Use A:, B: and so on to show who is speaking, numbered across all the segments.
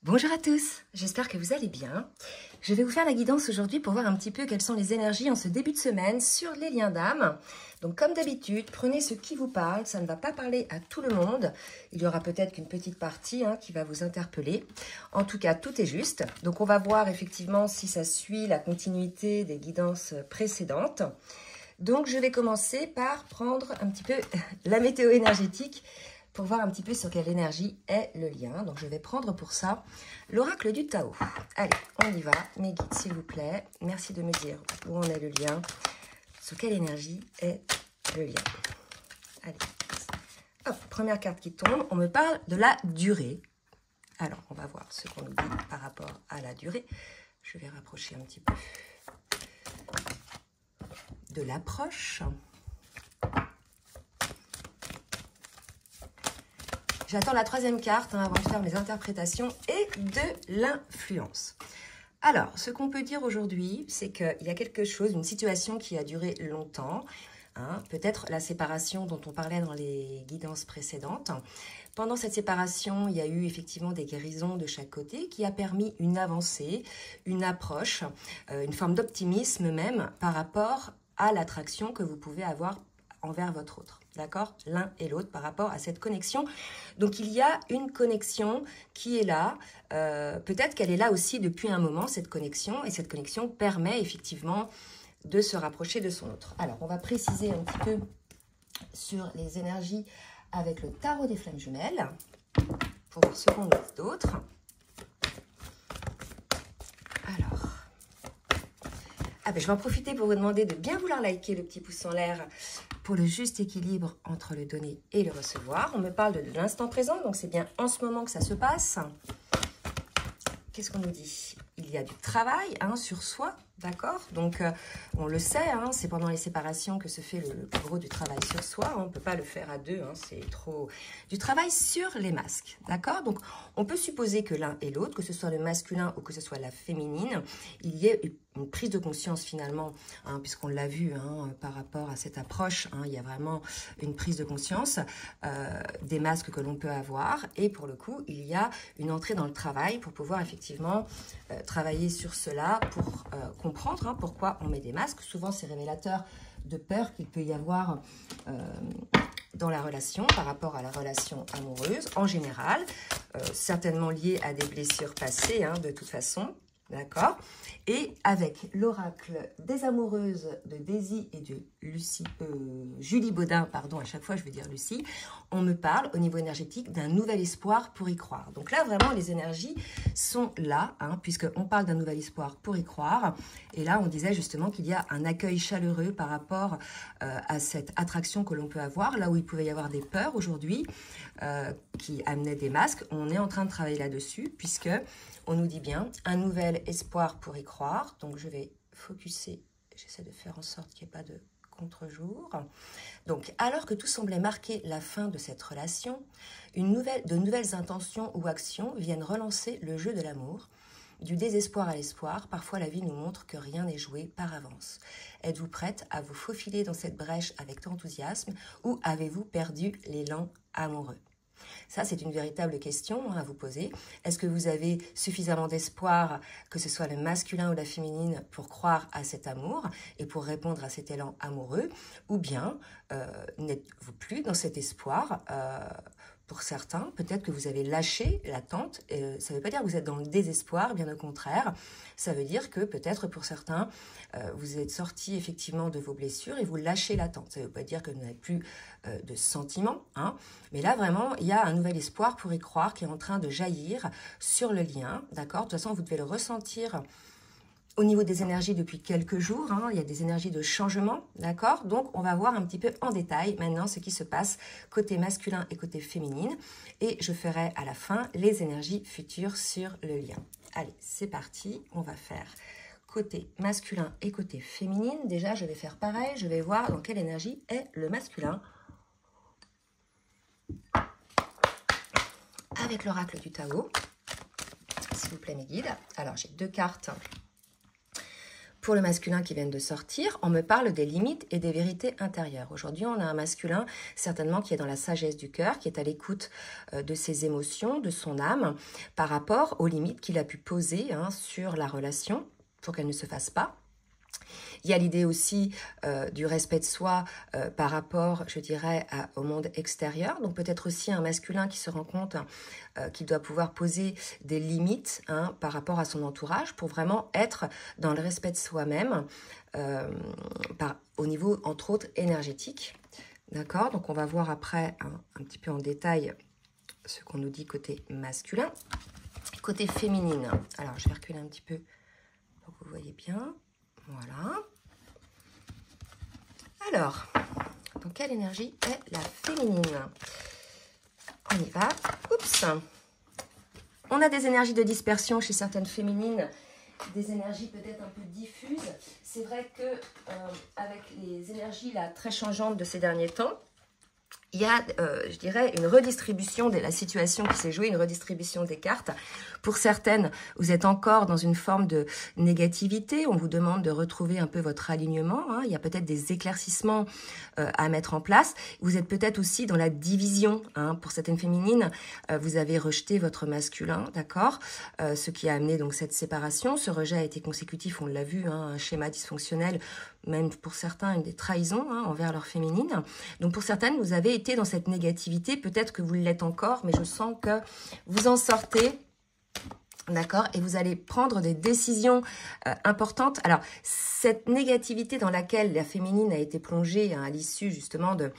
A: Bonjour à tous, j'espère que vous allez bien. Je vais vous faire la guidance aujourd'hui pour voir un petit peu quelles sont les énergies en ce début de semaine sur les liens d'âme. Donc comme d'habitude, prenez ce qui vous parle, ça ne va pas parler à tout le monde. Il y aura peut-être qu'une petite partie qui va vous interpeller. En tout cas, tout est juste. Donc on va voir effectivement si ça suit la continuité des guidances précédentes. Donc je vais commencer par prendre un petit peu la météo énergétique pour voir un petit peu sur quelle énergie est le lien. Donc, je vais prendre pour ça l'oracle du Tao. Allez, on y va. Mes guides, s'il vous plaît. Merci de me dire où en est le lien. Sur quelle énergie est le lien. Allez. Hop, première carte qui tombe. On me parle de la durée. Alors, on va voir ce qu'on nous dit par rapport à la durée. Je vais rapprocher un petit peu de l'approche. J'attends la troisième carte avant de faire mes interprétations et de l'influence. Alors, ce qu'on peut dire aujourd'hui, c'est qu'il y a quelque chose, une situation qui a duré longtemps. Peut-être la séparation dont on parlait dans les guidances précédentes. Pendant cette séparation, il y a eu effectivement des guérisons de chaque côté qui a permis une avancée, une approche, une forme d'optimisme même par rapport à l'attraction que vous pouvez avoir envers votre autre, d'accord, l'un et l'autre par rapport à cette connexion. Donc il y a une connexion qui est là, peut-être qu'elle est là aussi depuis un moment, cette connexion, et cette connexion permet effectivement de se rapprocher de son autre. Alors on va préciser un petit peu sur les énergies avec le tarot des flammes jumelles, pour voir ce qu'on a d'autre. Alors, je vais en profiter pour vous demander de bien vouloir liker le petit pouce en l'air pour le juste équilibre entre le donner et le recevoir. On me parle de l'instant présent, donc c'est bien en ce moment que ça se passe. Qu'est-ce qu'on nous dit? Il y a du travail sur soi, d'accord? Donc, on le sait, c'est pendant les séparations que se fait le plus gros du travail sur soi. On ne peut pas le faire à deux, c'est trop... Du travail sur les masques, d'accord? Donc, on peut supposer que l'un et l'autre, que ce soit le masculin ou que ce soit la féminine, il y ait une prise de conscience finalement, puisqu'on l'a vu par rapport à cette approche, il y a vraiment une prise de conscience des masques que l'on peut avoir. Et pour le coup, il y a une entrée dans le travail pour pouvoir effectivement travailler sur cela, pour comprendre pourquoi on met des masques. Souvent, c'est révélateur de peur qu'il peut y avoir dans la relation, par rapport à la relation amoureuse, en général, certainement liée à des blessures passées, de toute façon. D'accord? Et avec l'oracle des amoureuses de Daisy et de Julie Baudin, pardon, à chaque fois je veux dire Lucie, on me parle au niveau énergétique d'un nouvel espoir pour y croire. Donc là, vraiment, les énergies sont là, puisqu'on parle d'un nouvel espoir pour y croire. Et là, on disait justement qu'il y a un accueil chaleureux par rapport à cette attraction que l'on peut avoir, là où il pouvait y avoir des peurs aujourd'hui, qui amenaient des masques. On est en train de travailler là-dessus, puisque on nous dit bien un nouvel espoir pour y croire. Donc, je vais focuser. J'essaie de faire en sorte qu'il n'y ait pas de contre-jour. Donc, alors que tout semblait marquer la fin de cette relation, de nouvelles intentions ou actions viennent relancer le jeu de l'amour. Du désespoir à l'espoir, parfois la vie nous montre que rien n'est joué par avance. Êtes-vous prête à vous faufiler dans cette brèche avec enthousiasme ou avez-vous perdu l'élan amoureux? Ça, c'est une véritable question à vous poser. Est-ce que vous avez suffisamment d'espoir, que ce soit le masculin ou la féminine, pour croire à cet amour et pour répondre à cet élan amoureux? Ou bien, n'êtes-vous plus dans cet espoir pour certains, peut-être que vous avez lâché l'attente. Ça ne veut pas dire que vous êtes dans le désespoir, bien au contraire. Ça veut dire que peut-être pour certains, vous êtes sortis effectivement de vos blessures et vous lâchez l'attente. Ça ne veut pas dire que vous n'avez plus de sentiments. Mais là, vraiment, il y a un nouvel espoir pour y croire qui est en train de jaillir sur le lien. D'accord? De toute façon, vous devez le ressentir au niveau des énergies depuis quelques jours, il y a des énergies de changement, d'accord? Donc, on va voir un petit peu en détail maintenant ce qui se passe côté masculin et côté féminine. Et je ferai à la fin les énergies futures sur le lien. Allez, c'est parti. On va faire côté masculin et côté féminine. Déjà, je vais faire pareil. Je vais voir dans quelle énergie est le masculin. Avec l'oracle du Tao. S'il vous plaît, mes guides. Alors, j'ai deux cartes Pour le masculin qui vient de sortir, on me parle des limites et des vérités intérieures. Aujourd'hui, on a un masculin certainement qui est dans la sagesse du cœur, qui est à l'écoute de ses émotions, de son âme, par rapport aux limites qu'il a pu poser sur la relation pour qu'elle ne se fasse pas. Il y a l'idée aussi du respect de soi par rapport, je dirais, au monde extérieur. Donc peut-être aussi un masculin qui se rend compte qu'il doit pouvoir poser des limites par rapport à son entourage pour vraiment être dans le respect de soi-même au niveau, entre autres, énergétique. D'accord? Donc on va voir après un petit peu en détail ce qu'on nous dit côté masculin. Côté féminine. Alors je vais reculer un petit peu pour que vous voyez bien. Voilà. Alors, dans quelle énergie est la féminine? On y va. Oups. On a des énergies de dispersion chez certaines féminines, des énergies peut-être un peu diffuses. C'est vrai que avec les énergies là, très changeantes de ces derniers temps, il y a, je dirais, une redistribution de la situation qui s'est jouée, une redistribution des cartes. Pour certaines, vous êtes encore dans une forme de négativité. On vous demande de retrouver un peu votre alignement. Il y a peut-être des éclaircissements à mettre en place. Vous êtes peut-être aussi dans la division. Pour certaines féminines, vous avez rejeté votre masculin, d'accord, ce qui a amené donc cette séparation. Ce rejet a été consécutif, on l'a vu, un schéma dysfonctionnel, même pour certains, une des trahisons envers leur féminine. Donc pour certaines, vous avez été dans cette négativité, peut-être que vous l'êtes encore, mais je sens que vous en sortez, d'accord, et vous allez prendre des décisions importantes. Alors, cette négativité dans laquelle la féminine a été plongée à l'issue justement de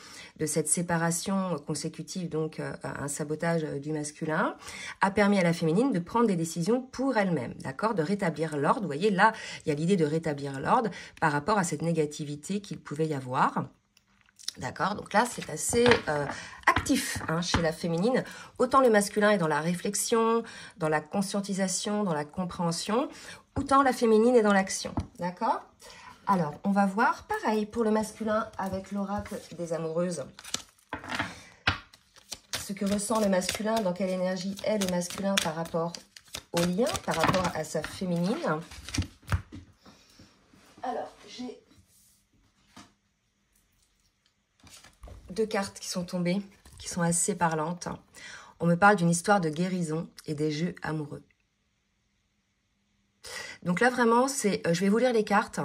A: cette séparation consécutive, donc à un sabotage du masculin, a permis à la féminine de prendre des décisions pour elle-même, d'accord, de rétablir l'ordre. Vous voyez, là, il y a l'idée de rétablir l'ordre par rapport à cette négativité qu'il pouvait y avoir. D'accord, donc là, c'est assez actif chez la féminine. Autant le masculin est dans la réflexion, dans la conscientisation, dans la compréhension, autant la féminine est dans l'action. D'accord? Alors, on va voir, pareil, pour le masculin avec l'oracle des amoureuses. Ce que ressent le masculin, dans quelle énergie est le masculin par rapport au lien, par rapport à sa féminine. Alors, j'ai deux cartes qui sont tombées, qui sont assez parlantes. On me parle d'une histoire de guérison et des jeux amoureux. Donc là, vraiment, je vais vous lire les cartes.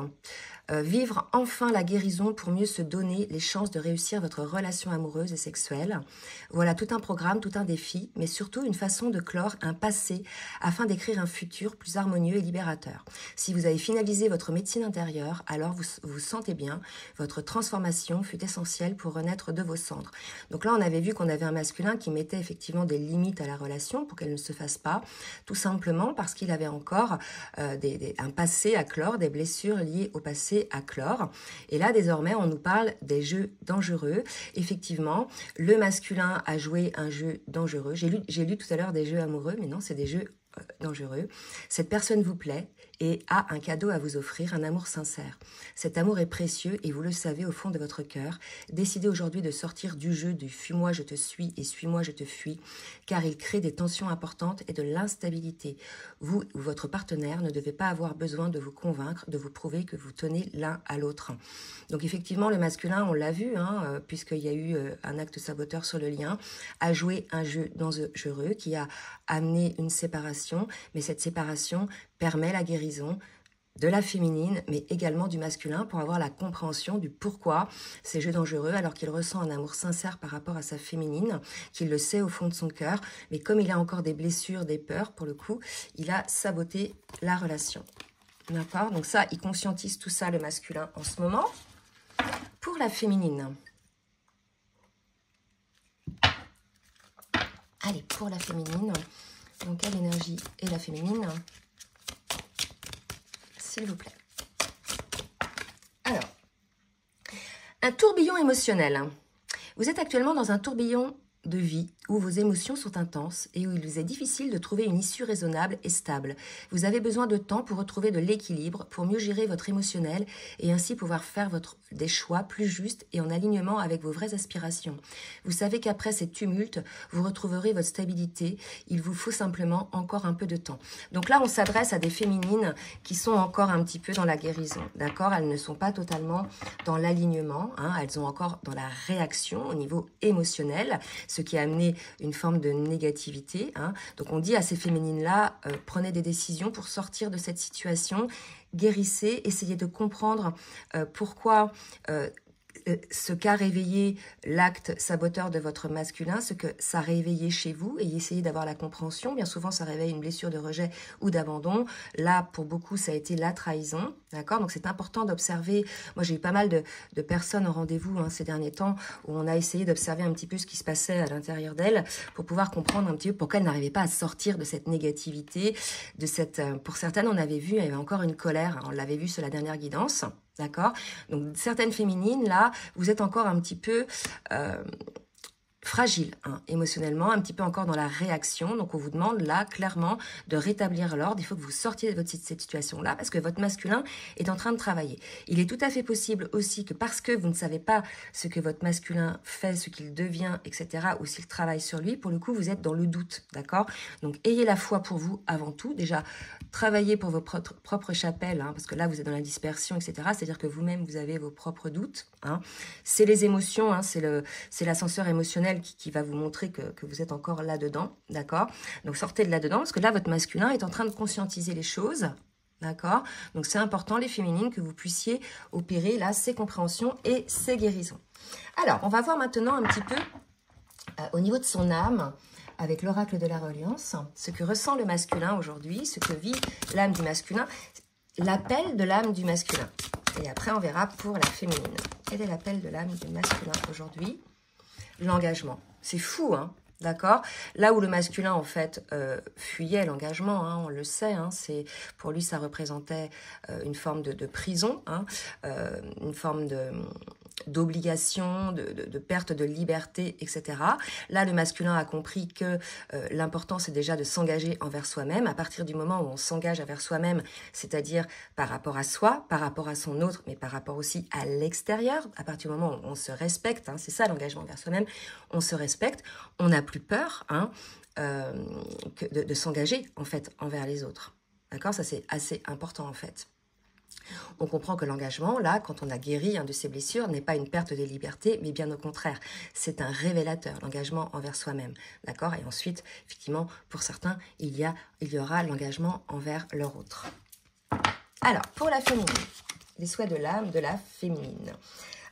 A: Vivre enfin la guérison pour mieux se donner les chances de réussir votre relation amoureuse et sexuelle. Voilà tout un programme, tout un défi, mais surtout une façon de clore un passé afin d'écrire un futur plus harmonieux et libérateur. Si vous avez finalisé votre médecine intérieure, alors vous vous sentez bien. Votre transformation fut essentielle pour renaître de vos cendres. Donc là, on avait vu qu'on avait un masculin qui mettait effectivement des limites à la relation pour qu'elle ne se fasse pas, tout simplement parce qu'il avait encore un passé à clore, des blessures liées au passé à clore. Et là, désormais, on nous parle des jeux dangereux. Effectivement, le masculin a joué un jeu dangereux. J'ai lu tout à l'heure des jeux amoureux, mais non, c'est des jeux dangereux. Cette personne vous plaît et a un cadeau à vous offrir, un amour sincère. Cet amour est précieux et vous le savez au fond de votre cœur. Décidez aujourd'hui de sortir du jeu du « fuis-moi, je te suis » et « suis-moi, je te fuis » car il crée des tensions importantes et de l'instabilité. Vous ou votre partenaire ne devez pas avoir besoin de vous convaincre, de vous prouver que vous tenez l'un à l'autre. Donc effectivement, le masculin, on l'a vu, puisqu'il y a eu un acte saboteur sur le lien, a joué un jeu dangereux qui a amené une séparation, mais cette séparation permet la guérison de la féminine, mais également du masculin pour avoir la compréhension du pourquoi ces jeux dangereux, alors qu'il ressent un amour sincère par rapport à sa féminine, qu'il le sait au fond de son cœur, mais comme il a encore des blessures, des peurs, pour le coup, il a saboté la relation. D'accord? Donc ça, il conscientise tout ça, le masculin, en ce moment. Pour la féminine. Allez, pour la féminine. Donc, quelle énergie est la féminine? S'il vous plaît. Alors, un tourbillon émotionnel. Vous êtes actuellement dans un tourbillon de vie où vos émotions sont intenses et où il vous est difficile de trouver une issue raisonnable et stable. Vous avez besoin de temps pour retrouver de l'équilibre, pour mieux gérer votre émotionnel et ainsi pouvoir faire des choix plus justes et en alignement avec vos vraies aspirations. Vous savez qu'après ces tumultes, vous retrouverez votre stabilité. Il vous faut simplement encore un peu de temps. Donc là, on s'adresse à des féminines qui sont encore un petit peu dans la guérison, d'accord? Elles ne sont pas totalement dans l'alignement, hein, elles sont encore dans la réaction au niveau émotionnel, ce qui a amené une forme de négativité. Hein. Donc on dit à ces féminines-là, prenez des décisions pour sortir de cette situation, guérissez, essayez de comprendre pourquoi ce qu'a réveillé l'acte saboteur de votre masculin, ce que ça a réveillé chez vous, et essayez d'avoir la compréhension. Bien souvent, ça réveille une blessure de rejet ou d'abandon. Là, pour beaucoup, ça a été la trahison. D'accord? Donc, c'est important d'observer. Moi, j'ai eu pas mal de personnes en rendez-vous ces derniers temps où on a essayé d'observer un petit peu ce qui se passait à l'intérieur d'elles pour pouvoir comprendre un petit peu pourquoi elles n'arrivaient pas à sortir de cette négativité. Pour certaines, on avait vu, il y avait encore une colère. On l'avait vu sur la dernière guidance. D'accord? Donc, certaines féminines, là, vous êtes encore un petit peu fragile, hein, émotionnellement, un petit peu encore dans la réaction. Donc, on vous demande, là, clairement, de rétablir l'ordre. Il faut que vous sortiez de cette situation-là parce que votre masculin est en train de travailler. Il est tout à fait possible aussi que parce que vous ne savez pas ce que votre masculin fait, ce qu'il devient, etc., ou s'il travaille sur lui, pour le coup, vous êtes dans le doute, d'accord? Donc, ayez la foi pour vous avant tout. Déjà, travaillez pour vos propres chapelles, hein, parce que là, vous êtes dans la dispersion, etc. C'est-à-dire que vous-même, vous avez vos propres doutes. Hein. C'est les émotions, hein, c'est l'ascenseur émotionnel qui va vous montrer que vous êtes encore là-dedans, d'accord? Donc, sortez de là-dedans, parce que là, votre masculin est en train de conscientiser les choses, d'accord? Donc, c'est important, les féminines, que vous puissiez opérer, là, ces compréhensions et ces guérisons. Alors, on va voir maintenant un petit peu, au niveau de son âme, avec l'oracle de la reliance, ce que ressent le masculin aujourd'hui, ce que vit l'âme du masculin, l'appel de l'âme du masculin. Et après, on verra pour la féminine. Quel est l'appel de l'âme du masculin aujourd'hui? L'engagement. C'est fou, hein? D'accord? Là où le masculin, en fait, fuyait l'engagement, hein, on le sait, hein, pour lui, ça représentait une forme de prison, hein, une forme d'obligation, de perte de liberté, etc. Là, le masculin a compris que l'important, c'est déjà de s'engager envers soi-même. À partir du moment où on s'engage envers soi-même, c'est-à-dire par rapport à soi, par rapport à son autre, mais par rapport aussi à l'extérieur, à partir du moment où on se respecte, hein, c'est ça l'engagement envers soi-même, on se respecte, on n'a plus peur hein, de s'engager, en fait, envers les autres. D'accord? Ça, c'est assez important, en fait. On comprend que l'engagement, là, quand on a guéri de ses blessures, n'est pas une perte de liberté, mais bien au contraire, c'est un révélateur, l'engagement envers soi-même, d'accord? Et ensuite, effectivement, pour certains, il y aura l'engagement envers leur autre. Alors, pour la féminine, les souhaits de l'âme de la féminine.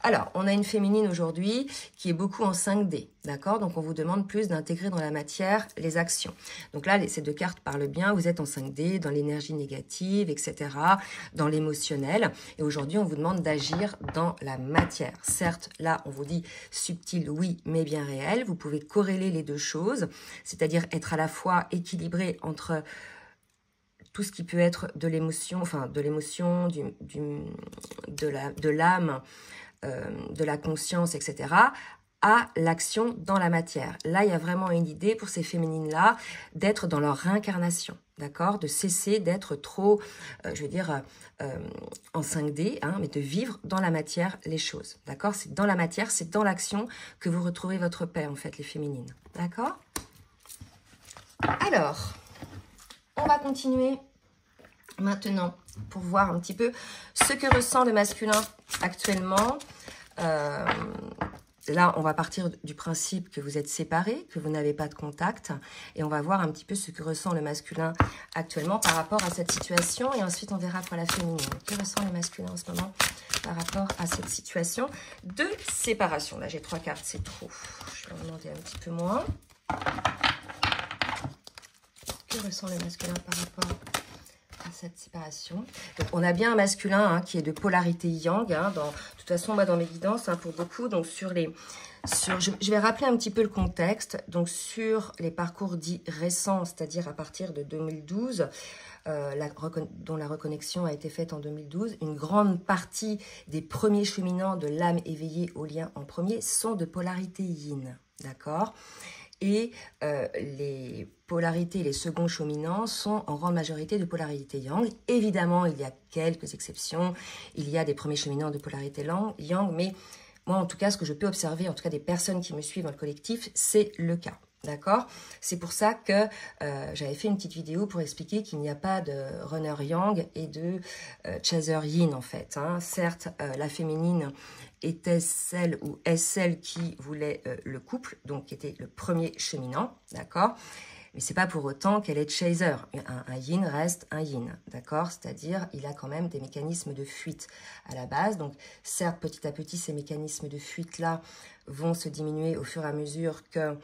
A: Alors, on a une féminine aujourd'hui qui est beaucoup en 5D, d'accord? Donc, on vous demande plus d'intégrer dans la matière les actions. Donc là, ces deux cartes parlent bien, vous êtes en 5D, dans l'énergie négative, etc., dans l'émotionnel. Et aujourd'hui, on vous demande d'agir dans la matière. Certes, là, on vous dit subtil, oui, mais bien réel. Vous pouvez corréler les deux choses, c'est-à-dire être à la fois équilibré entre tout ce qui peut être de l'émotion, enfin, de l'émotion, de l'âme, de la conscience, etc., à l'action dans la matière. Là, il y a vraiment une idée pour ces féminines-là d'être dans leur réincarnation, d'accord? De cesser d'être trop, en 5D, hein, mais de vivre dans la matière les choses, d'accord? C'est dans la matière, c'est dans l'action que vous retrouvez votre paix, en fait, les féminines, d'accord? Alors, on va continuer maintenant pour voir un petit peu ce que ressent le masculin actuellement. Là, on va partir du principe que vous êtes séparés, que vous n'avez pas de contact. Et on va voir un petit peu ce que ressent le masculin actuellement par rapport à cette situation. Et ensuite, on verra pour la féminine. Que ressent le masculin en ce moment par rapport à cette situation de séparation? Là, j'ai 3 cartes, c'est trop. Je vais en demander un petit peu moins. Que ressent le masculin par rapport à cette séparation? Donc, on a bien un masculin qui est de polarité yang. De toute façon, moi, dans mes guidances, pour beaucoup, donc je vais rappeler un petit peu le contexte. Donc, sur les parcours dits récents, c'est-à-dire à partir de 2012, dont la reconnexion a été faite en 2012, une grande partie des premiers cheminants de l'âme éveillée au lien en premier sont de polarité yin. D'accord? et les polarités, les seconds cheminants sont en grande majorité de polarité yang. Évidemment, il y a quelques exceptions, il y a des premiers cheminants de polarité yang, mais moi, en tout cas, ce que je peux observer, en tout cas des personnes qui me suivent dans le collectif, c'est le cas. D'accord? C'est pour ça que j'avais fait une petite vidéo pour expliquer qu'il n'y a pas de runner yang et de chaser yin en fait. Hein. Certes, la féminine était celle ou est celle qui voulait le couple, donc qui était le premier cheminant, d'accord? Mais c'est pas pour autant qu'elle est chaser. Un yin reste un yin, d'accord? C'est-à-dire, il a quand même des mécanismes de fuite à la base. Donc, certes, petit à petit, ces mécanismes de fuite-là vont se diminuer au fur et à mesure que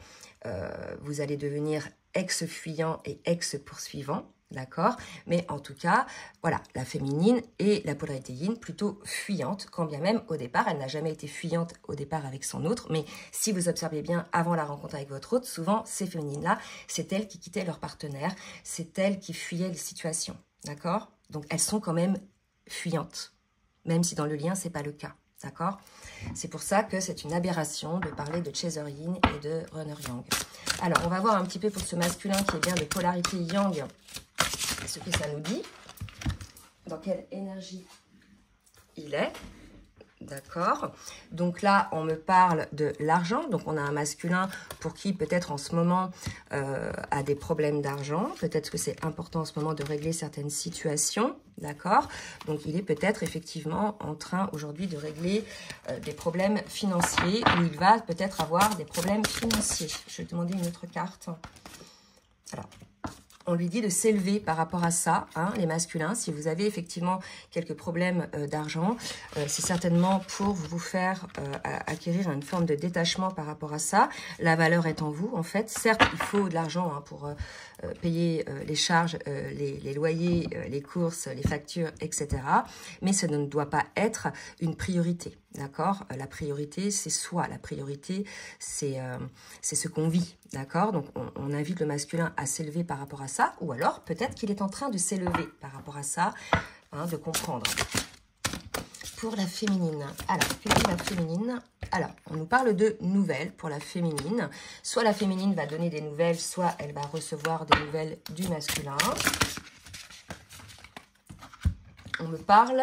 A: vous allez devenir ex-fuyant et ex-poursuivant, d'accord? Mais en tout cas, voilà, la féminine et la polarité yin plutôt fuyante, quand bien même au départ, elle n'a jamais été fuyante au départ avec son autre, mais si vous observez bien avant la rencontre avec votre autre, souvent ces féminines-là, c'est elles qui quittaient leur partenaire, c'est elles qui fuyaient les situations, d'accord? Donc elles sont quand même fuyantes, même si dans le lien, c'est pas le cas. D'accord? C'est pour ça que c'est une aberration de parler de chaser yin et de runner yang. Alors, on va voir un petit peu pour ce masculin qui est bien de polarité yang, ce que ça nous dit. Dans quelle énergie il est. D'accord? Donc là, on me parle de l'argent. Donc, on a un masculin pour qui, peut-être en ce moment, a des problèmes d'argent. Peut-être que c'est important en ce moment de régler certaines situations. D'accord? Donc, il est peut-être effectivement en train aujourd'hui de régler des problèmes financiers ou il va peut-être avoir des problèmes financiers. Je vais demander une autre carte. Alors, on lui dit de s'élever par rapport à ça, hein, les masculins. Si vous avez effectivement quelques problèmes d'argent, c'est certainement pour vous faire acquérir une forme de détachement par rapport à ça. La valeur est en vous, en fait. Certes, il faut de l'argent hein, pour payer les charges, les loyers, les courses, les factures, etc. Mais ça ne doit pas être une priorité, d'accord? La priorité, c'est soi. La priorité, c'est ce qu'on vit, d'accord? Donc, on invite le masculin à s'élever par rapport à ça, ou alors peut-être qu'il est en train de s'élever par rapport à ça, hein, de comprendre. Pour la féminine, alors, que dit la féminine? Alors, on nous parle de nouvelles pour la féminine. Soit la féminine va donner des nouvelles, soit elle va recevoir des nouvelles du masculin. On me parle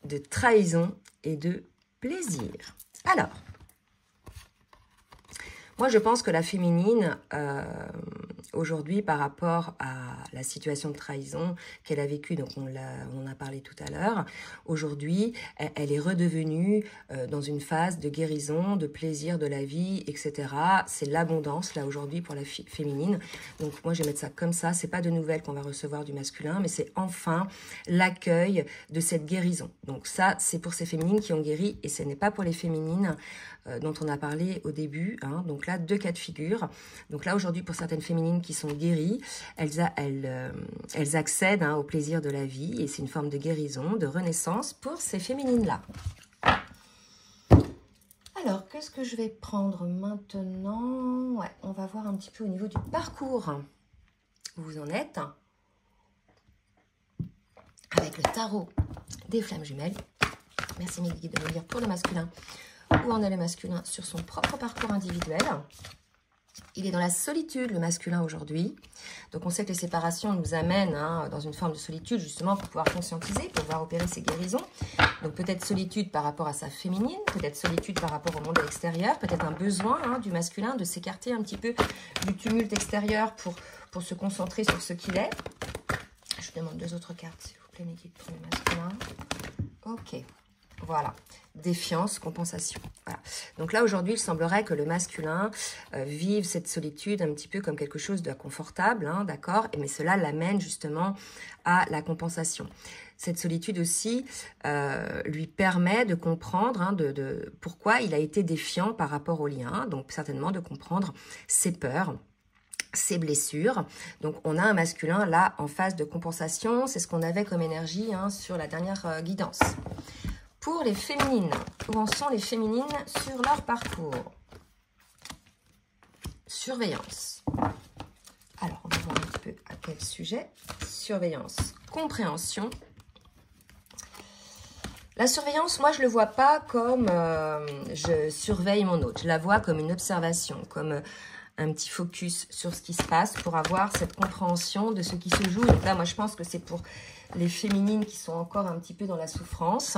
A: de trahison et de plaisir. Alors, moi, je pense que la féminine, aujourd'hui, par rapport à la situation de trahison qu'elle a vécue, donc on en a parlé tout à l'heure, aujourd'hui, elle est redevenue dans une phase de guérison, de plaisir de la vie, etc. C'est l'abondance, là, aujourd'hui, pour la féminine. Donc, moi, je vais mettre ça comme ça. C'est pas de nouvelles qu'on va recevoir du masculin, mais c'est enfin l'accueil de cette guérison. Donc, ça, c'est pour ces féminines qui ont guéri, et ce n'est pas pour les féminines dont on a parlé au début. Hein. Donc là, deux cas de figure. Donc là, aujourd'hui, pour certaines féminines qui sont guéries, elles accèdent hein, au plaisir de la vie et c'est une forme de guérison, de renaissance pour ces féminines-là. Alors, qu'est-ce que je vais prendre maintenant? Ouais, on va voir un petit peu au niveau du parcours où vous en êtes. Avec le tarot des flammes jumelles. Merci mes guides de me dire pour le masculin. Où en est le masculin sur son propre parcours individuel. Il est dans la solitude, le masculin, aujourd'hui. Donc, on sait que les séparations nous amènent hein, dans une forme de solitude, justement, pour pouvoir conscientiser, pour pouvoir opérer ces guérisons. Donc, peut-être solitude par rapport à sa féminine, peut-être solitude par rapport au monde extérieur, peut-être un besoin hein, du masculin de s'écarter un petit peu du tumulte extérieur pour se concentrer sur ce qu'il est. Je vous demande deux autres cartes, s'il vous plaît, mes guides, pour le masculin. Ok. Voilà, défiance, compensation. Voilà. Donc là, aujourd'hui, il semblerait que le masculin vive cette solitude un petit peu comme quelque chose d'inconfortable, hein, d'accord? Mais cela l'amène justement à la compensation. Cette solitude aussi lui permet de comprendre hein, pourquoi il a été défiant par rapport au lien, donc certainement de comprendre ses peurs, ses blessures. Donc, on a un masculin là en phase de compensation. C'est ce qu'on avait comme énergie hein, sur la dernière guidance. Pour les féminines, où en sont les féminines sur leur parcours? Surveillance. Alors, on va voir un petit peu à quel sujet. Surveillance, compréhension. La surveillance, moi, je ne le vois pas comme je surveille mon autre. Je la vois comme une observation, comme un petit focus sur ce qui se passe pour avoir cette compréhension de ce qui se joue. Donc là, moi, je pense que c'est pour les féminines qui sont encore un petit peu dans la souffrance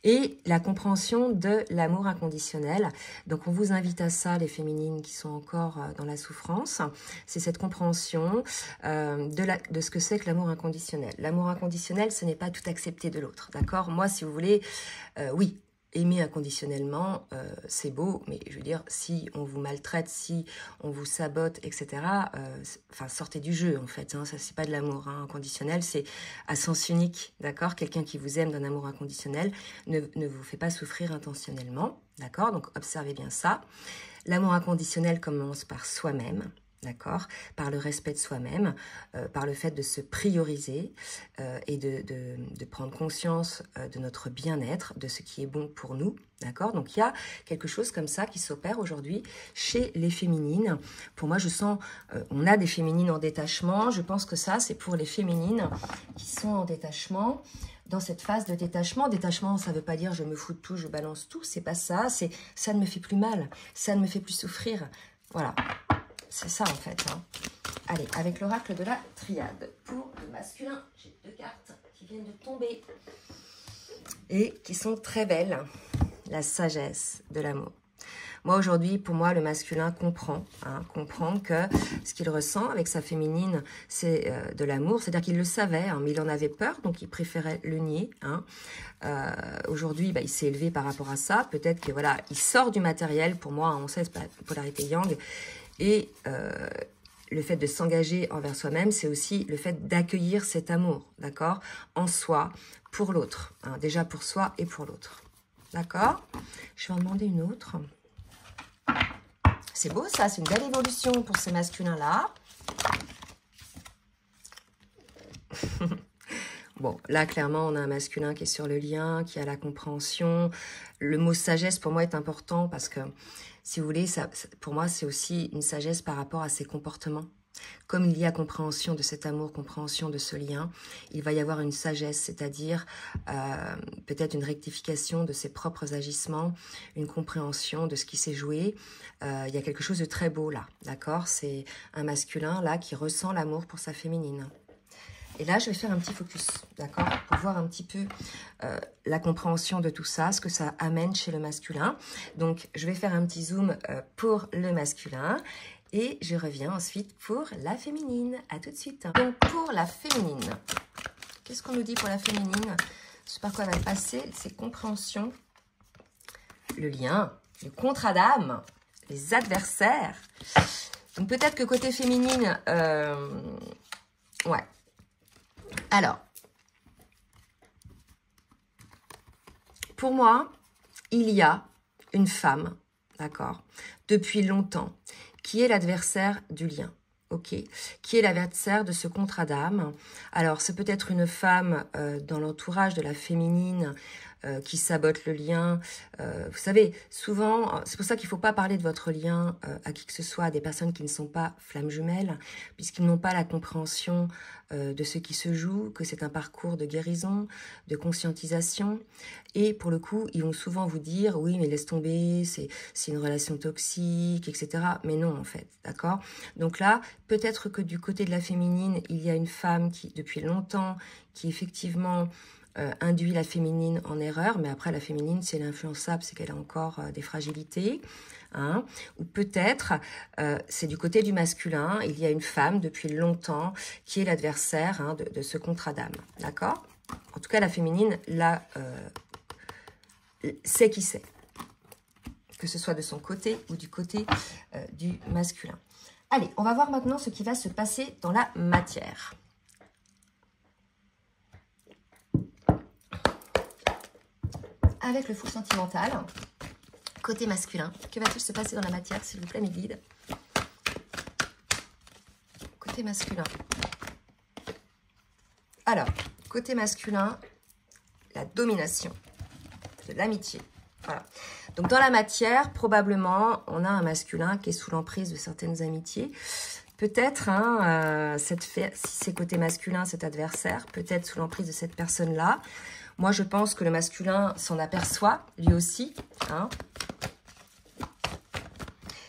A: et la compréhension de l'amour inconditionnel. Donc, on vous invite à ça, les féminines qui sont encore dans la souffrance. C'est cette compréhension de ce que c'est que l'amour inconditionnel. L'amour inconditionnel, ce n'est pas tout accepter de l'autre, d'accord? Moi, si vous voulez, oui, aimer inconditionnellement, c'est beau, mais je veux dire, si on vous maltraite, si on vous sabote, etc., enfin, sortez du jeu, en fait. Hein, ça, c'est pas de l'amour inconditionnel, c'est à sens unique, d'accord? Quelqu'un qui vous aime d'un amour inconditionnel ne vous fait pas souffrir intentionnellement, d'accord? Donc, observez bien ça. L'amour inconditionnel commence par soi-même, d'accord, par le respect de soi-même, par le fait de se prioriser et de prendre conscience de notre bien-être, de ce qui est bon pour nous, d'accord. Donc, il y a quelque chose comme ça qui s'opère aujourd'hui chez les féminines. Pour moi, je sens, on a des féminines en détachement. Je pense que ça, c'est pour les féminines qui sont en détachement. Dans cette phase de détachement, ça ne veut pas dire je me fous de tout, je balance tout, c'est pas ça, c'est ça ne me fait plus mal, ça ne me fait plus souffrir, voilà. C'est ça, en fait. Hein. Allez, avec l'oracle de la triade. Pour le masculin, j'ai 2 cartes qui viennent de tomber. Et qui sont très belles. La sagesse de l'amour. Moi, aujourd'hui, pour moi, le masculin comprend que ce qu'il ressent avec sa féminine, c'est de l'amour. C'est-à-dire qu'il le savait, hein, mais il en avait peur, donc il préférait le nier. Hein. Aujourd'hui, il s'est élevé par rapport à ça. Peut-être que, voilà, il sort du matériel. Pour moi, on sait, c'est pas la polarité yang. Et le fait de s'engager envers soi-même, c'est aussi le fait d'accueillir cet amour, d'accord, en soi, pour l'autre. Hein, déjà pour soi et pour l'autre. D'accord? Je vais en demander une autre. C'est beau ça, c'est une belle évolution pour ces masculins-là. Bon, là, clairement, on a un masculin qui est sur le lien, qui a la compréhension. Le mot sagesse, pour moi, est important parce que, si vous voulez, ça, pour moi, c'est aussi une sagesse par rapport à ses comportements. Comme il y a compréhension de cet amour, compréhension de ce lien, il va y avoir une sagesse, c'est-à-dire peut-être une rectification de ses propres agissements, une compréhension de ce qui s'est joué. Il y a quelque chose de très beau là, d'accord? C'est un masculin là qui ressent l'amour pour sa féminine. Et là, je vais faire un petit focus, d'accord, pour voir un petit peu la compréhension de tout ça, ce que ça amène chez le masculin. Donc, je vais faire un petit zoom pour le masculin et je reviens ensuite pour la féminine. À tout de suite. Donc, pour la féminine, qu'est-ce qu'on nous dit pour la féminine? Ce par quoi elle va passer, c'est compréhension, le lien, le contrat d'âme, les adversaires. Donc, peut-être que côté féminine, ouais. Alors, pour moi, il y a une femme, d'accord, depuis longtemps, qui est l'adversaire du lien, ok, qui est l'adversaire de ce contrat d'âme. Alors, c'est peut-être une femme dans l'entourage de la féminine qui sabote le lien. Vous savez, souvent, c'est pour ça qu'il ne faut pas parler de votre lien à qui que ce soit, à des personnes qui ne sont pas flammes jumelles, puisqu'ils n'ont pas la compréhension de ce qui se joue, que c'est un parcours de guérison, de conscientisation. Et pour le coup, ils vont souvent vous dire, oui, mais laisse tomber, c'est une relation toxique, etc. Mais non, en fait, d'accord? Donc là, peut-être que du côté de la féminine, il y a une femme qui, depuis longtemps, qui effectivement induit la féminine en erreur, mais après la féminine, si elle est influençable, c'est qu'elle a encore des fragilités, hein. Ou peut-être, c'est du côté du masculin, il y a une femme depuis longtemps qui est l'adversaire, hein, de ce contrat d'âme, d'accord? En tout cas, la féminine, là, sait qui c'est, que ce soit de son côté ou du côté du masculin. Allez, on va voir maintenant ce qui va se passer dans la matière. Avec le fou sentimental, côté masculin, que va-t-il se passer dans la matière, s'il vous plaît, mes guides? Côté masculin. Alors, côté masculin, la domination, de l'amitié. Voilà. Donc, dans la matière, probablement, on a un masculin qui est sous l'emprise de certaines amitiés. Peut-être, hein, si c'est côté masculin, cet adversaire, peut-être sous l'emprise de cette personne-là. Moi, je pense que le masculin s'en aperçoit, lui aussi. Hein.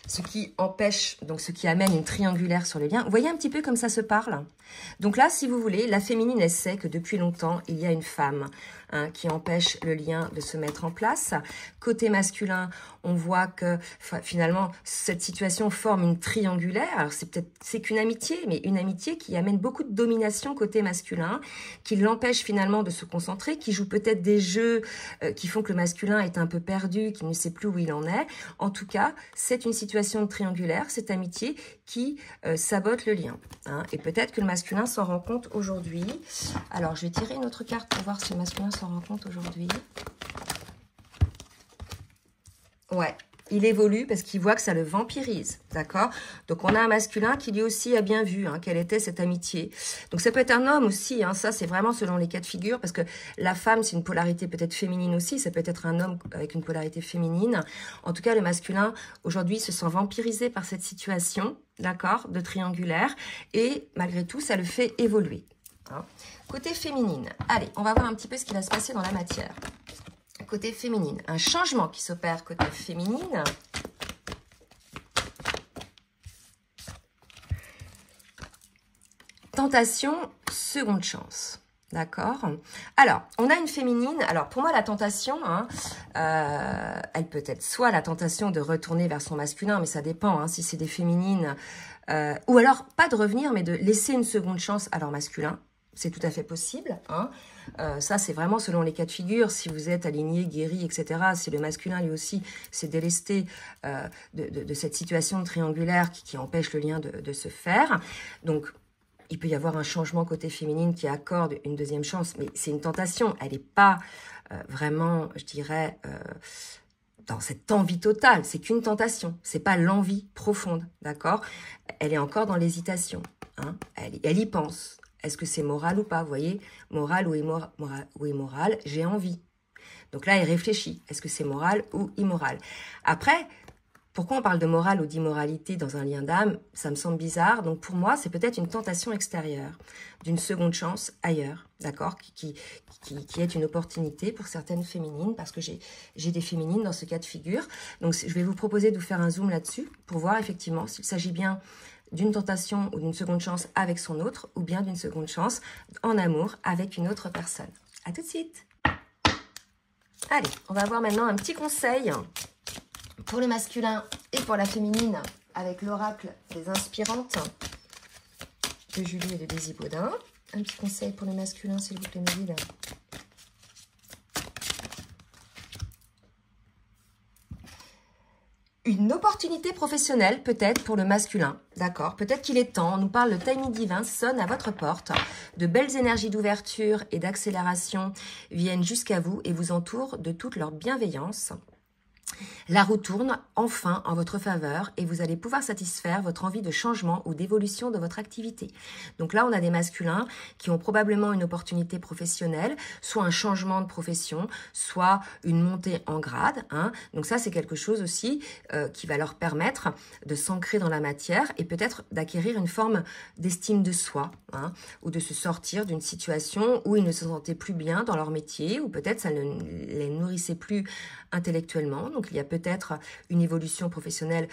A: ce qui empêche, donc ce qui amène une triangulaire sur le lien. Vous voyez un petit peu comme ça se parle? Donc là, si vous voulez, la féminine, elle sait que depuis longtemps, il y a une femme qui empêche le lien de se mettre en place. Côté masculin, on voit que finalement, cette situation forme une triangulaire. Alors, c'est qu'une amitié, mais une amitié qui amène beaucoup de domination côté masculin, qui l'empêche finalement de se concentrer, qui joue peut-être des jeux qui font que le masculin est un peu perdu, qui ne sait plus où il en est. En tout cas, c'est une situation triangulaire, cette amitié qui sabote le lien. Et peut-être que le masculin s'en rend compte aujourd'hui. Alors, je vais tirer une autre carte pour voir si le masculin s'en rend compte aujourd'hui. Ouais, il évolue parce qu'il voit que ça le vampirise, d'accord? Donc, on a un masculin qui lui aussi a bien vu quelle était cette amitié. Donc, ça peut être un homme aussi, ça c'est vraiment selon les cas de figure, parce que la femme, c'est une polarité peut-être féminine aussi, ça peut être un homme avec une polarité féminine. En tout cas, le masculin, aujourd'hui, se sent vampirisé par cette situation, d'accord, de triangulaire, et malgré tout, ça le fait évoluer. Côté féminine, allez, on va voir un petit peu ce qui va se passer dans la matière. Côté féminine, un changement qui s'opère côté féminine. Tentation, seconde chance. D'accord? Alors, on a une féminine. Alors, pour moi, la tentation, elle peut être soit la tentation de retourner vers son masculin, mais ça dépend si c'est des féminines. Ou alors, pas de revenir, mais de laisser une seconde chance à leur masculin. C'est tout à fait possible. Ça, c'est vraiment selon les cas de figure. Si vous êtes aligné, guéri, etc. Si le masculin, lui aussi, s'est délesté de cette situation triangulaire qui empêche le lien de se faire. Donc, il peut y avoir un changement côté féminine qui accorde une deuxième chance. Mais c'est une tentation. Elle n'est pas vraiment, je dirais, dans cette envie totale. C'est qu'une tentation. C'est pas l'envie profonde. D'accord? Elle est encore dans l'hésitation. Elle y pense. Est-ce que c'est moral ou pas? Vous voyez, moral ou immoral, j'ai envie. Donc là, elle réfléchit. Est-ce que c'est moral ou immoral? Après, pourquoi on parle de morale ou d'immoralité dans un lien d'âme? Ça me semble bizarre. Donc pour moi, c'est peut-être une tentation extérieure, d'une seconde chance ailleurs, d'accord, qui est une opportunité pour certaines féminines, parce que j'ai des féminines dans ce cas de figure. Donc je vais vous proposer de vous faire un zoom là-dessus pour voir effectivement s'il s'agit bien d'une tentation ou d'une seconde chance avec son autre, ou bien d'une seconde chance en amour avec une autre personne. À tout de suite. Allez, on va voir maintenant un petit conseil pour le masculin et pour la féminine avec l'oracle des inspirantes de Julie et de Daisy Baudin. Un petit conseil pour le masculin, s'il vous plaît, mes guides. Une opportunité professionnelle, peut-être, pour le masculin. D'accord? Peut-être qu'il est temps. On nous parle, le timing divin sonne à votre porte. De belles énergies d'ouverture et d'accélération viennent jusqu'à vous et vous entourent de toute leur bienveillance. La roue tourne enfin en votre faveur et vous allez pouvoir satisfaire votre envie de changement ou d'évolution de votre activité. Donc là, on a des masculins qui ont probablement une opportunité professionnelle, soit un changement de profession, soit une montée en grade. Donc ça, c'est quelque chose aussi qui va leur permettre de s'ancrer dans la matière et peut-être d'acquérir une forme d'estime de soi, ou de se sortir d'une situation où ils ne se sentaient plus bien dans leur métier, ou peut-être ça ne les nourrissait plus intellectuellement. Donc il y a peut-être une évolution professionnelle,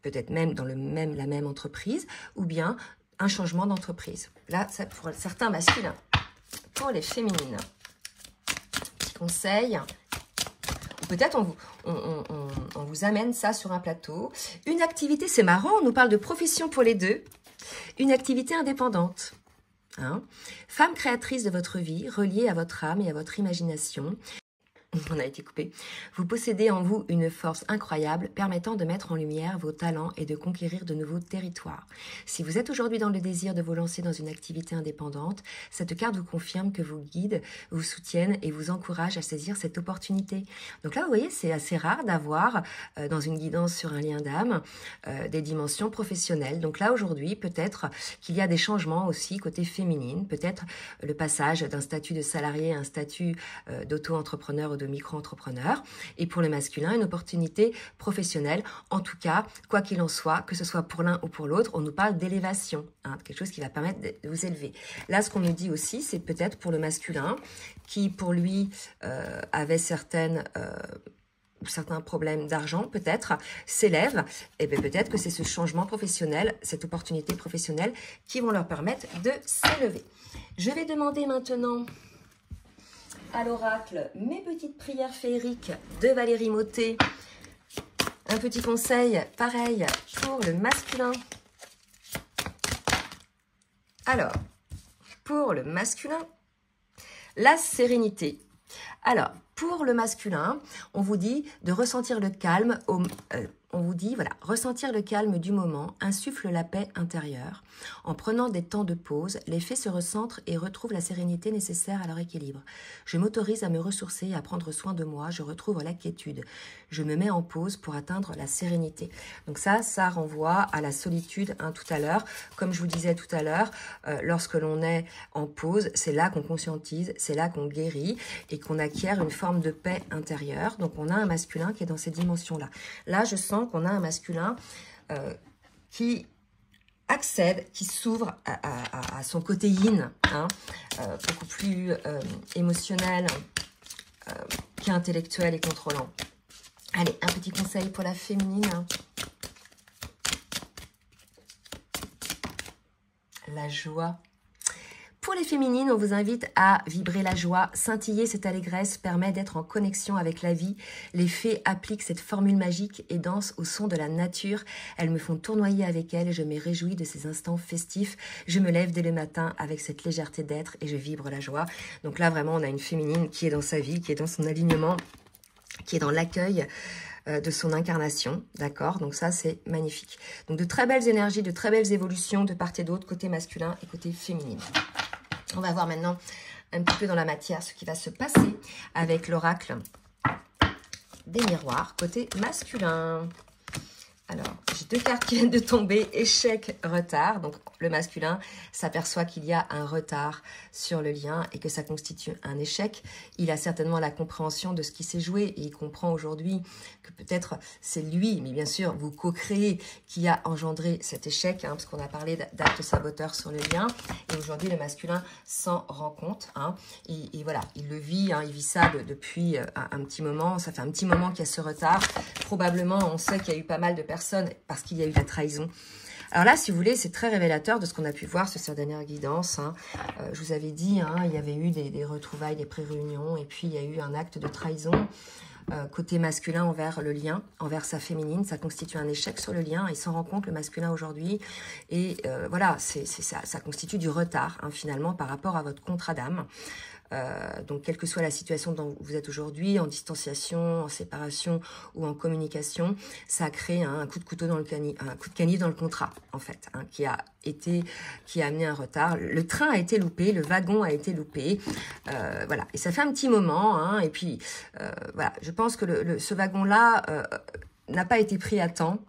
A: peut-être même dans la même entreprise, ou bien un changement d'entreprise. Là, c'est pour certains masculins. Pour les féminines, petit conseil, ou peut-être on vous amène ça sur un plateau. Une activité, c'est marrant, on nous parle de profession pour les deux. Une activité indépendante. Femme créatrice de votre vie, reliée à votre âme et à votre imagination. On a été coupé. Vous possédez en vous une force incroyable permettant de mettre en lumière vos talents et de conquérir de nouveaux territoires. Si vous êtes aujourd'hui dans le désir de vous lancer dans une activité indépendante, cette carte vous confirme que vos guides vous soutiennent et vous encouragent à saisir cette opportunité. Donc là, vous voyez, c'est assez rare d'avoir dans une guidance sur un lien d'âme des dimensions professionnelles. Donc là, aujourd'hui, peut-être qu'il y a des changements aussi côté féminine, peut-être le passage d'un statut de salarié à un statut d'auto-entrepreneur ou de micro-entrepreneur, et pour les masculins, une opportunité professionnelle. En tout cas, quoi qu'il en soit, que ce soit pour l'un ou pour l'autre, on nous parle d'élévation, quelque chose qui va permettre de vous élever. Là, ce qu'on nous dit aussi, c'est peut-être pour le masculin, qui pour lui avait certaines ou certains problèmes d'argent peut-être s'élèvent, et bien peut-être que c'est ce changement professionnel, cette opportunité professionnelle qui vont leur permettre de s'élever. Je vais demander maintenant à l'oracle mes petites prières féeriques de Valérie Mottet. Un petit conseil pareil pour le masculin. Alors, pour le masculin, la sérénité. Alors, pour le masculin, on vous dit de ressentir le calme, on vous dit, voilà, ressentir le calme du moment insuffle la paix intérieure. En prenant des temps de pause, les faits se recentrent et retrouvent la sérénité nécessaire à leur équilibre. Je m'autorise à me ressourcer et à prendre soin de moi, je retrouve la quiétude. Je me mets en pause pour atteindre la sérénité. Donc ça renvoie à la solitude tout à l'heure. Comme je vous disais tout à l'heure, lorsque l'on est en pause, c'est là qu'on conscientise, c'est là qu'on guérit et qu'on acquiert une forme de paix intérieure. Donc on a un masculin qui est dans ces dimensions-là. Là, je sens qu'on a un masculin qui accède, qui s'ouvre à son côté yin, beaucoup plus émotionnel qu'intellectuel et contrôlant. Allez, un petit conseil pour la féminine. La joie. Pour les féminines, on vous invite à vibrer la joie. Scintiller cette allégresse permet d'être en connexion avec la vie. Les fées appliquent cette formule magique et dansent au son de la nature. Elles me font tournoyer avec elles et je me réjouis de ces instants festifs. Je me lève dès le matin avec cette légèreté d'être et je vibre la joie. Donc là, vraiment, on a une féminine qui est dans sa vie, qui est dans son alignement, qui est dans l'accueil de son incarnation, d'accord? Donc ça, c'est magnifique. Donc de très belles énergies, de très belles évolutions de part et d'autre, côté masculin et côté féminine. On va voir maintenant un petit peu dans la matière ce qui va se passer avec l'oracle des miroirs, côté masculin. Alors, j'ai deux cartes qui viennent de tomber, échec, retard. Donc, le masculin s'aperçoit qu'il y a un retard sur le lien et que ça constitue un échec. Il a certainement la compréhension de ce qui s'est joué et il comprend aujourd'hui que peut-être c'est lui, mais bien sûr, vous co-créez, qui a engendré cet échec, parce qu'on a parlé d'actes saboteurs sur le lien. Et aujourd'hui, le masculin s'en rend compte. Et voilà, il le vit, il vit ça depuis un petit moment. Ça fait un petit moment qu'il y a ce retard. Probablement, on sait qu'il y a eu pas mal de personnes parce qu'il y a eu la trahison. Alors là, si vous voulez, c'est très révélateur de ce qu'on a pu voir sur cette dernière guidance. Je vous avais dit, il y avait eu des retrouvailles, des pré-réunions, et puis il y a eu un acte de trahison côté masculin envers le lien, envers sa féminine. Ça constitue un échec sur le lien. Il s'en rend compte, le masculin, aujourd'hui. Et voilà, ça constitue du retard, finalement, par rapport à votre contrat d'âme. Donc, quelle que soit la situation dont vous êtes aujourd'hui, en distanciation, en séparation ou en communication, ça a créé un coup de couteau dans le canif, un coup de canif dans le contrat, en fait, qui a amené un retard. Le train a été loupé, le wagon a été loupé, voilà. Et ça fait un petit moment, et puis, voilà, je pense que ce wagon-là n'a pas été pris à temps,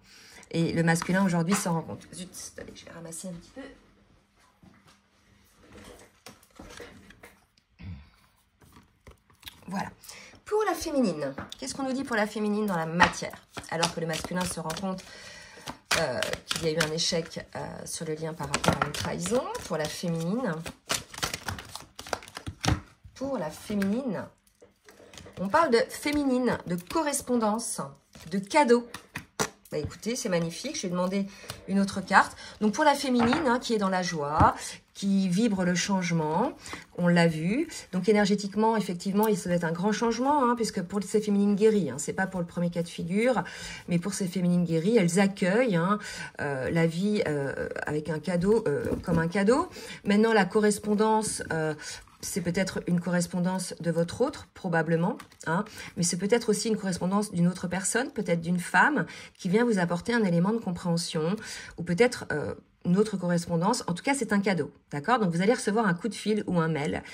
A: et le masculin aujourd'hui s'en rend compte. Zut, allez, je vais ramasser un petit peu. Voilà. Pour la féminine, qu'est-ce qu'on nous dit pour la féminine dans la matière? Alors que le masculin se rend compte qu'il y a eu un échec sur le lien par rapport à une trahison. Pour la féminine, on parle de féminine, de correspondance, de cadeau. Bah écoutez, c'est magnifique. Je vais demander une autre carte. Donc pour la féminine, qui est dans la joie, qui vibre le changement, on l'a vu. Donc énergétiquement, effectivement, ça doit être un grand changement, puisque pour ces féminines guéries, c'est pas pour le premier cas de figure, mais pour ces féminines guéries, elles accueillent la vie avec un cadeau, comme un cadeau. Maintenant, la correspondance... c'est peut-être une correspondance de votre autre, probablement, mais c'est peut-être aussi une correspondance d'une autre personne, peut-être d'une femme, qui vient vous apporter un élément de compréhension, ou peut-être une autre correspondance. En tout cas, c'est un cadeau, d'accord? Donc, vous allez recevoir un coup de fil ou un mail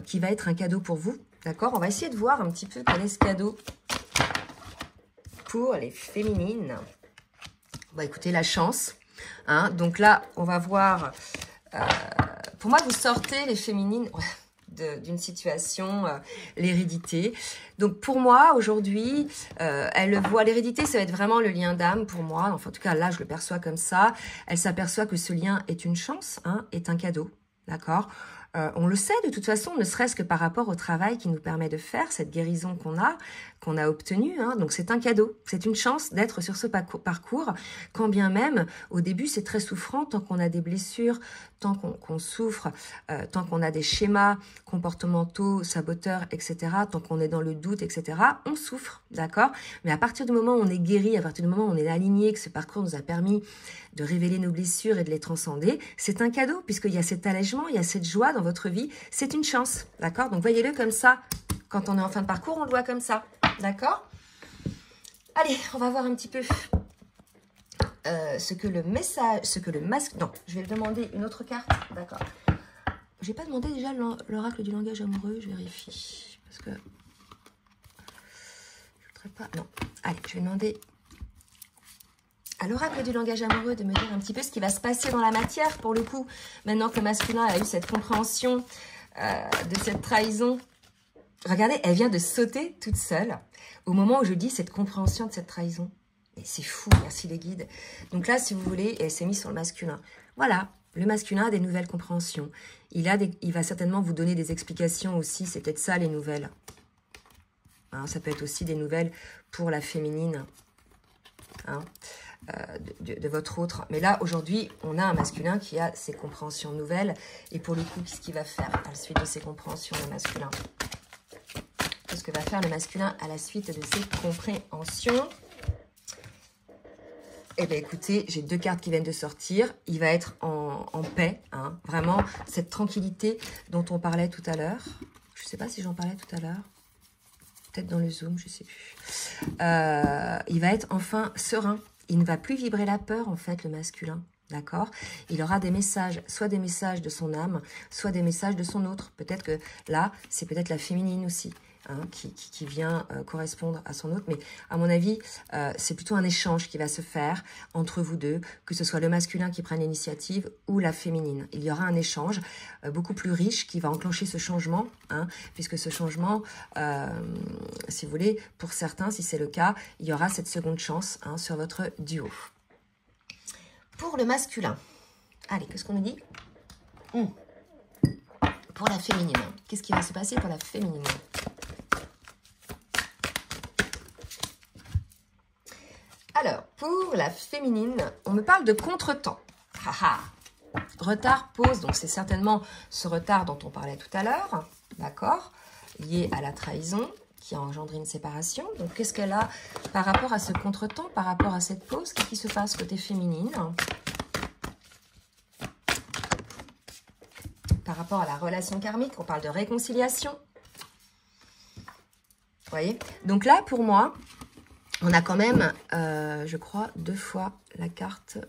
A: qui va être un cadeau pour vous, d'accord? On va essayer de voir un petit peu quel est ce cadeau pour les féminines. Bon, écoutez, la chance. Donc là, on va voir... pour moi, vous sortez, les féminines... d'une situation, l'hérédité. Donc pour moi, aujourd'hui, elle voit l'hérédité, ça va être vraiment le lien d'âme pour moi. Enfin, en tout cas, là, je le perçois comme ça. Elle s'aperçoit que ce lien est une chance, est un cadeau. d'accord? On le sait de toute façon, ne serait-ce que par rapport au travail qui nous permet de faire, cette guérison qu'on a obtenue. Hein. Donc c'est un cadeau, c'est une chance d'être sur ce parcours, quand bien même au début c'est très souffrant, tant qu'on a des blessures, tant qu'on souffre, tant qu'on a des schémas comportementaux, saboteurs, etc., tant qu'on est dans le doute, etc., on souffre, d'accord? Mais à partir du moment où on est guéri, à partir du moment où on est aligné, que ce parcours nous a permis de révéler nos blessures et de les transcender, c'est un cadeau, puisqu'il y a cet allègement, il y a cette joie dans votre vie, c'est une chance, d'accord? Donc voyez-le comme ça, quand on est en fin de parcours, on le voit comme ça, d'accord? Allez, on va voir un petit peu ce que le masque... Non, je vais demander une autre carte, d'accord? J'ai pas demandé déjà l'oracle du langage amoureux, je vérifie, parce que... Je voudrais pas... Non, allez, je vais demander... à l'oracle du langage amoureux de me dire un petit peu ce qui va se passer dans la matière, pour le coup, maintenant que le masculin a eu cette compréhension de cette trahison. Regardez, elle vient de sauter toute seule au moment où je dis cette compréhension de cette trahison. Et c'est fou, merci les guides. Donc là, si vous voulez, elle s'est mise sur le masculin. Voilà, le masculin a des nouvelles compréhensions. Il va certainement vous donner des explications aussi, c'est peut-être ça les nouvelles. Hein, ça peut être aussi des nouvelles pour la féminine. Hein. De votre autre. Mais là, aujourd'hui, on a un masculin qui a ses compréhensions nouvelles. Et pour le coup, qu'est-ce qu'il va faire à la suite de ses compréhensions, le masculin? Qu'est-ce que va faire le masculin à la suite de ses compréhensions? Eh bien, écoutez, j'ai deux cartes qui viennent de sortir. Il va être en paix. Hein, vraiment, cette tranquillité dont on parlait tout à l'heure. Je ne sais pas si j'en parlais tout à l'heure. Peut-être dans le Zoom, je ne sais plus. Il va être enfin serein. Il ne va plus vibrer la peur, en fait, le masculin. D'accord? Il aura des messages, soit des messages de son âme, soit des messages de son autre. Peut-être que là, c'est peut-être la féminine aussi, hein, qui vient correspondre à son autre. Mais à mon avis, c'est plutôt un échange qui va se faire entre vous deux, que ce soit le masculin qui prenne l'initiative ou la féminine. Il y aura un échange beaucoup plus riche qui va enclencher ce changement, hein, puisque ce changement, si vous voulez, pour certains, si c'est le cas, il y aura cette seconde chance, hein, sur votre duo. Pour le masculin, allez, qu'est-ce qu'on nous dit? Pour la féminine, qu'est-ce qui va se passer pour la féminine? Alors, pour la féminine, on me parle de contretemps. Retard, pause, donc c'est certainement ce retard dont on parlait tout à l'heure, d'accord, lié à la trahison qui a engendré une séparation. Donc, qu'est-ce qu'elle a par rapport à ce contretemps, par rapport à cette pause? Qu'est-ce qui se passe côté féminine? Par rapport à la relation karmique, on parle de réconciliation. Vous voyez? Donc là, pour moi, on a quand même, je crois, 2 fois la carte.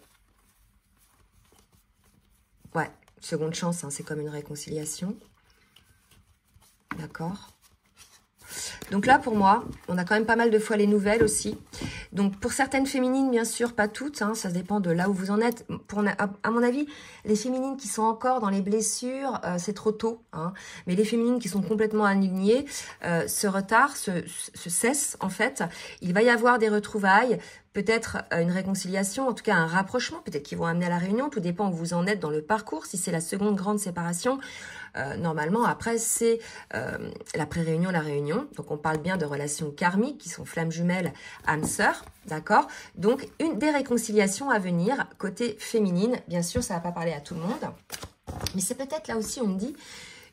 A: Ouais, seconde chance, hein, c'est comme une réconciliation. D'accord? Donc là, pour moi, on a quand même pas mal de fois les nouvelles aussi. Donc, pour certaines féminines, bien sûr, pas toutes, hein, ça dépend de là où vous en êtes. À mon avis, les féminines qui sont encore dans les blessures, c'est trop tôt. Hein. Mais les féminines qui sont complètement alignées, ce retard se cesse, en fait. Il va y avoir des retrouvailles, peut-être une réconciliation, en tout cas un rapprochement, peut-être qu'ils vont amener à la réunion, tout dépend où vous en êtes dans le parcours. Si c'est la seconde grande séparation, normalement, après, c'est la pré-réunion, la réunion. Donc, on parle bien de relations karmiques qui sont flammes jumelles, âmes sœurs, d'accord? Donc, des réconciliations à venir côté féminine. Bien sûr, ça ne va pas parler à tout le monde. Mais c'est peut-être là aussi, on me dit,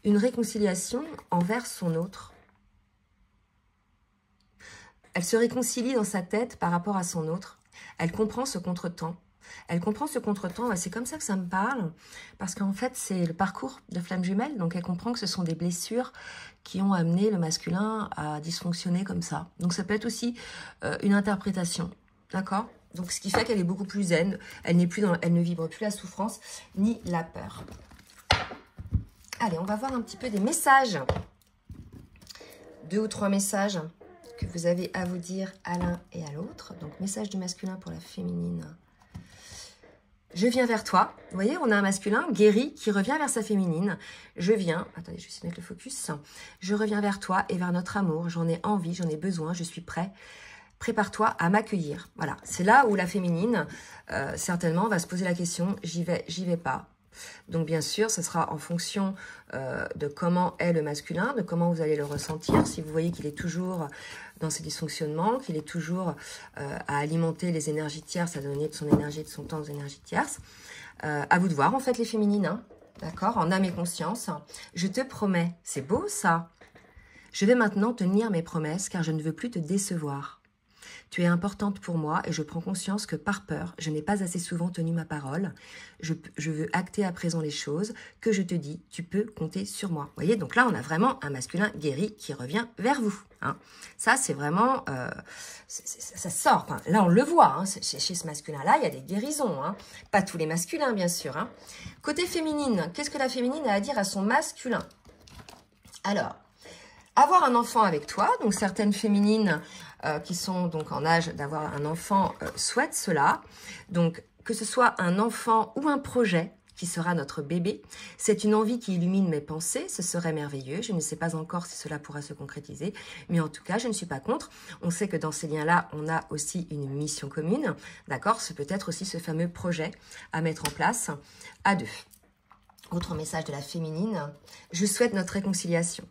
A: une réconciliation envers son autre. Elle se réconcilie dans sa tête par rapport à son autre. Elle comprend ce contretemps. Elle comprend ce contretemps, c'est comme ça que ça me parle, parce qu'en fait, c'est le parcours de flamme jumelle, donc elle comprend que ce sont des blessures qui ont amené le masculin à dysfonctionner comme ça. Donc ça peut être aussi une interprétation, d'accord? Donc ce qui fait qu'elle est beaucoup plus zen, elle ne vibre plus la souffrance ni la peur. Allez, on va voir un petit peu des messages. 2 ou 3 messages que vous avez à vous dire à l'un et à l'autre. Donc, message du masculin pour la féminine. Je viens vers toi. Vous voyez, on a un masculin guéri qui revient vers sa féminine. Je viens, attendez, je vais essayer de mettre le focus. Je reviens vers toi et vers notre amour. J'en ai envie, j'en ai besoin, je suis prêt. Prépare-toi à m'accueillir. Voilà, c'est là où la féminine, certainement, va se poser la question, j'y vais pas. Donc bien sûr, ce sera en fonction de comment est le masculin, de comment vous allez le ressentir. Si vous voyez qu'il est toujours dans ses dysfonctionnements, qu'il est toujours à alimenter les énergies tierces, à donner de son énergie et de son temps aux énergies tierces, à vous de voir en fait les féminines, hein, d'accord, en âme et conscience. Je te promets, c'est beau ça. Je vais maintenant tenir mes promesses car je ne veux plus te décevoir. Tu es importante pour moi et je prends conscience que par peur, je n'ai pas assez souvent tenu ma parole. Je veux acter à présent les choses que je te dis, tu peux compter sur moi. Vous voyez, donc là, on a vraiment un masculin guéri qui revient vers vous. Hein. Ça, c'est vraiment... ça sort. Enfin, là, on le voit. Hein, chez ce masculin-là, il y a des guérisons. Hein. Pas tous les masculins, bien sûr. Hein. Côté féminine, qu'est-ce que la féminine a à dire à son masculin? Alors, avoir un enfant avec toi, donc certaines féminines qui sont donc en âge d'avoir un enfant souhaitent cela. Donc que ce soit un enfant ou un projet qui sera notre bébé, c'est une envie qui illumine mes pensées, ce serait merveilleux. Je ne sais pas encore si cela pourra se concrétiser, mais en tout cas, je ne suis pas contre. On sait que dans ces liens-là, on a aussi une mission commune, d'accord? C'est peut-être aussi ce fameux projet à mettre en place à deux. Autre message de la féminine, je souhaite notre réconciliation.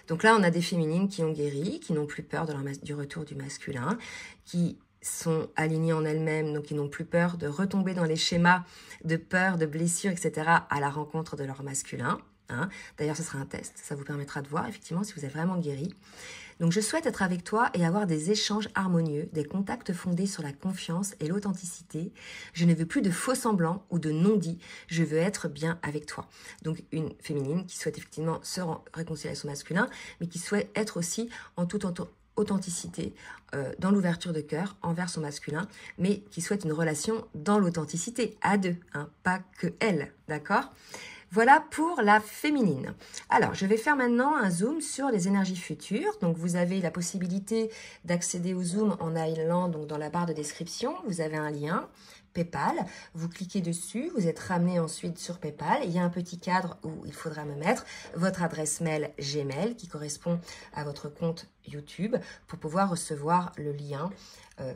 A: Donc là, on a des féminines qui ont guéri, qui n'ont plus peur du retour du masculin, qui sont alignées en elles-mêmes, donc qui n'ont plus peur de retomber dans les schémas de peur, de blessures, etc. à la rencontre de leur masculin. Hein. D'ailleurs, ce sera un test, ça vous permettra de voir effectivement si vous êtes vraiment guéri. Donc, je souhaite être avec toi et avoir des échanges harmonieux, des contacts fondés sur la confiance et l'authenticité. Je ne veux plus de faux semblants ou de non-dits. Je veux être bien avec toi. Donc, une féminine qui souhaite effectivement se réconcilier avec son masculin, mais qui souhaite être aussi en toute authenticité, dans l'ouverture de cœur envers son masculin, mais qui souhaite une relation dans l'authenticité, à deux, hein, pas que elle, d'accord ? Voilà pour la féminine. Alors, je vais faire maintenant un zoom sur les énergies futures. Donc, vous avez la possibilité d'accéder au zoom en allant donc, dans la barre de description. Vous avez un lien PayPal. Vous cliquez dessus. Vous êtes ramené ensuite sur PayPal. Il y a un petit cadre où il faudra me mettre votre adresse mail Gmail qui correspond à votre compte YouTube pour pouvoir recevoir le lien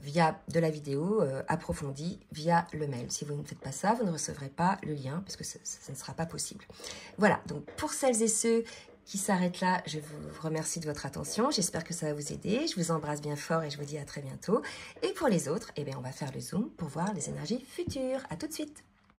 A: via de la vidéo approfondie via le mail. Si vous ne faites pas ça, vous ne recevrez pas le lien parce que ça ne sera pas possible. Voilà, donc pour celles et ceux qui s'arrêtent là, je vous remercie de votre attention. J'espère que ça va vous aider. Je vous embrasse bien fort et je vous dis à très bientôt. Et pour les autres, eh bien, on va faire le zoom pour voir les énergies futures. À tout de suite.